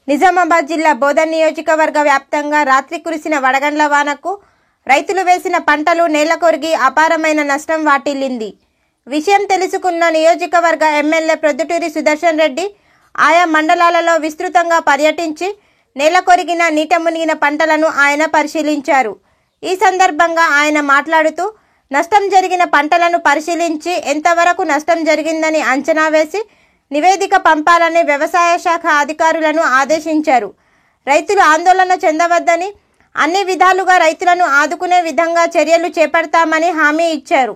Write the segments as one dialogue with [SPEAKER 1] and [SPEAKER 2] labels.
[SPEAKER 1] నిజామాబాద్ జిల్లా బోధన్ నియోజకవర్గ వ్యాప్తంగా రాత్రి కురిసిన వడగండ్ల వానకు రైతులు వేసిన పంటలు నేలకొరిగి అపారమైన నష్టం వాటిల్లింది. విషయం తెలుసుకున్న నియోజకవర్గ ఎమ్మెల్యే ప్రొద్దుటూరి సుదర్శన్ రెడ్డి ఆయా మండలాలలో విస్తృతంగా పర్యటించి నేలకొరిగిన నీట మునిగిన పంటలను ఆయన పరిశీలించారు. ఈ సందర్భంగా ఆయన మాట్లాడుతూ నష్టం జరిగిన పంటలను పరిశీలించి ఎంతవరకు నష్టం జరిగిందని అంచనా వేసి నివేదిక పంపాలని వ్యవసాయ శాఖ అధికారులను ఆదేశించారు. రైతులు ఆందోళన చెందవద్దని, అన్ని విధాలుగా రైతులను ఆదుకునే విధంగా చర్యలు చేపడతామని హామీ ఇచ్చారు.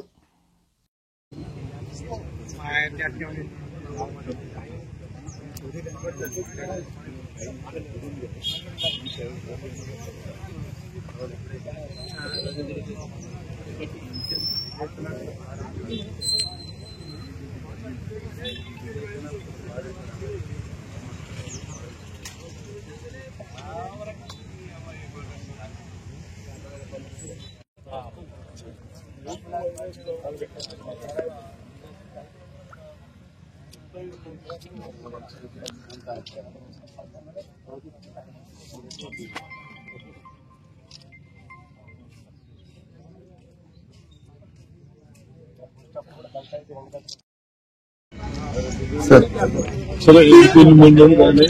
[SPEAKER 2] సరే ఏపీ మండలి కానీ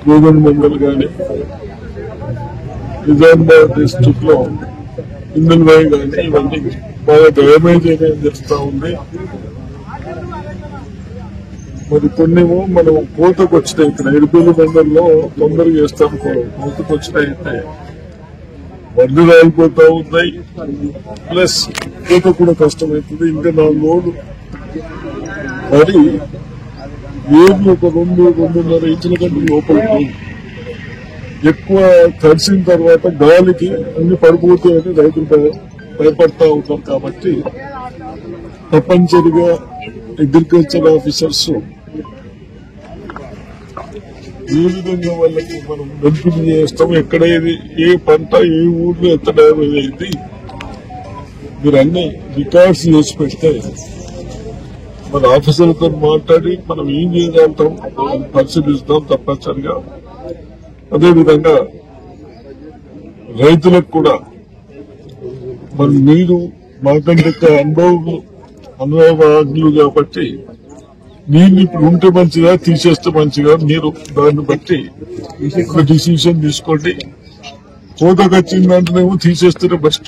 [SPEAKER 2] గోధుమ మండలి కానీ నిజామాబాద్ డిస్ట్రిక్ట్ లో ఇందులో కానీ ఇవన్నీ బాగా డ్యామేజ్ అనేది చేస్తా ఉంది. మరి కొన్నేమో మనం కోతకు వచ్చినాయి. ఇక్కడ ఎడిపల్లి మండలిలో తొందరగా వేస్తాం కోతకు వచ్చినాయంటే వడ్లు రాలిపోతా ఉన్నాయి, ప్లస్ కోత కూడా కష్టమవుతుంది. ఇంకా 4 రోజులు మరి ఏది ఒక 2-2.5 ఇంచుల కంటే లోపలికి ఎక్కువ తడిసిన తర్వాత గాలికి అన్ని పడిపోతాయని రైతులు భయపడతా ఉంటారు. కాబట్టి తప్పనిసరిగా అగ్రికల్చర్ ఆఫీసర్స్ ఏ విధంగా వాళ్ళకి మనం బెనిఫిట్ చేస్తాం, ఎక్కడ ఏ పంట ఏ ఊర్లో ఎంత డ్యామేజ్ అయింది మీరు అన్ని రికార్డ్స్ చేసి పెడితే మన ఆఫీసర్లతో మాట్లాడి మనం ఏం చేయగలుగుతాం పరిశీలిస్తాం తప్పనిసరిగా. అదేవిధంగా రైతులకు కూడా మరి మీరు మాకంటే అనుభవజ్ఞులు కాబట్టి నీళ్ళు ఇప్పుడు ఉంటే మంచిగా తీసేస్తే మంచిగా, మీరు దాన్ని బట్టి ఒక డిసిషన్ తీసుకోండి. కోతకు వచ్చిన దాంట్లోనేమో తీసేస్తేనే బెస్ట్,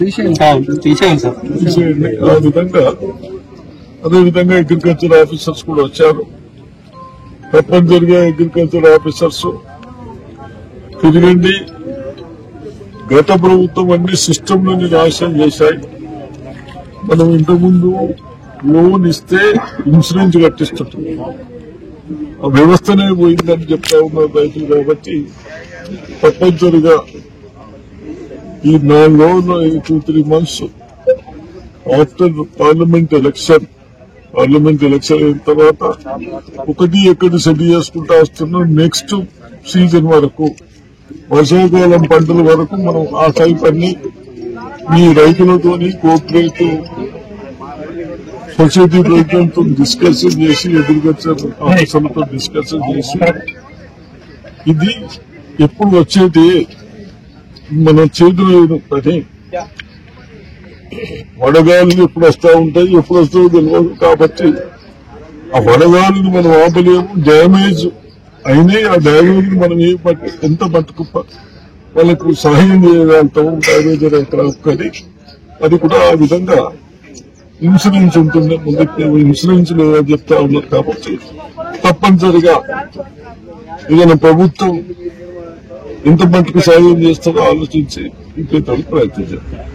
[SPEAKER 2] తీసేయండి. అదేవిధంగా అగ్రికల్చర్ ఆఫీసర్స్ కూడా వచ్చారు. తప్పనిసరిగా అగ్రికల్చర్ ఆఫీసర్స్ తిరగండి. గత ప్రభుత్వం అన్ని సిస్టంలోని నాశనం చేశాయి. మనం ఇంతకుముందు లోన్ ఇస్తే ఇన్సూరెన్స్ కట్టిస్తుంటాం, ఆ వ్యవస్థనే పోయిందని చెప్తా ఉన్నారు రైతులు. కాబట్టి తప్పనిసరిగా ఈ 4 రోజులు 2-3 months ఆఫ్టర్ పార్లమెంట్ ఎలక్షన్ అయిన తర్వాత ఒకటి ఎక్కడ సెట్ చేసుకుంటా వస్తున్నాం. నెక్స్ట్ సీజన్ వరకు వర్షాకాలం పంటల వరకు మనం ఆ టైప్ అన్ని మీ రైతులతోని కోఆపరేటివ్ సొసైటీ రైతులతో డిస్కషన్ చేసి అగ్రికల్చర్ ఆఫీసర్లతో డిస్కషన్ చేసి ఇది ఎప్పుడు వచ్చేది మన చేతిలో పని. వడగాలు ఎప్పుడు వస్తూ ఉంటాయి, ఎప్పుడు వస్తుందో తెలియదు. కాబట్టి ఆ వడగాలిని మనం ఆపలేము. డ్యామేజ్ అయినాయి, ఆ డ్యామేజ్ మనం ఎంత మట్టుకు వాళ్ళకు సహాయం చేయగలుగుతాము డ్యామేజ్ కానీ అది కూడా ఆ విధంగా ఇన్సూరెన్స్ ఉంటుంది. ముందుకు ఇన్సూరెన్స్ లేదని చెప్తా ఉన్నారు. కాబట్టి తప్పనిసరిగా ఏదైనా ప్రభుత్వం ఎంత మట్టుకు సహాయం చేస్తారో ఆలోచించి ఇంకేంత ప్రయత్నం చేస్తారు.